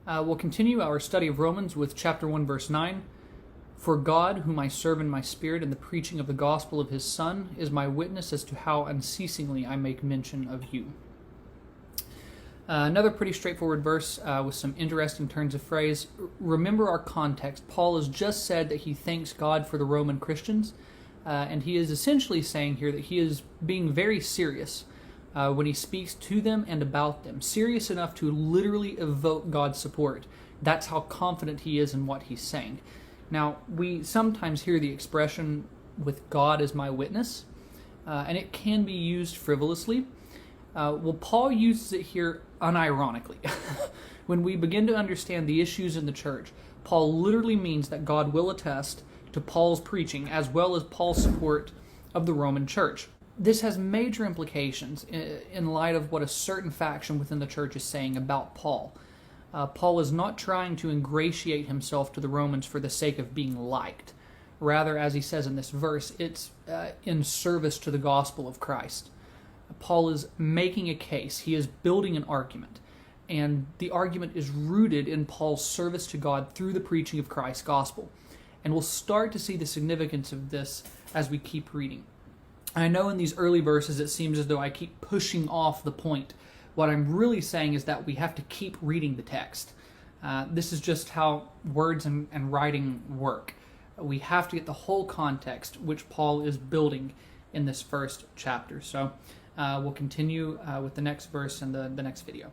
We'll continue our study of Romans with chapter 1, verse 9. For God, whom I serve in my spirit in the preaching of the gospel of his Son, is my witness as to how unceasingly I make mention of you. Another pretty straightforward verse with some interesting turns of phrase. Remember our context. Paul has just said that he thanks God for the Roman Christians, and he is essentially saying here that he is being very serious when he speaks to them and about them. Serious enough to literally evoke God's support. That's how confident he is in what he's saying. Now, we sometimes hear the expression, with God as my witness, and it can be used frivolously. Well, Paul uses it here unironically. When we begin to understand the issues in the church, Paul literally means that God will attest to Paul's preaching as well as Paul's support of the Roman church. This has major implications in light of what a certain faction within the church is saying about Paul. Paul is not trying to ingratiate himself to the Romans for the sake of being liked. Rather, as he says in this verse, it's in service to the gospel of Christ. Paul is making a case. He is building an argument. And the argument is rooted in Paul's service to God through the preaching of Christ's gospel. And we'll start to see the significance of this as we keep reading. I know in these early verses it seems as though I keep pushing off the point. What I'm really saying is that we have to keep reading the text. This is just how words and writing work. We have to get the whole context which Paul is building in this first chapter. So we'll continue with the next verse in the next video.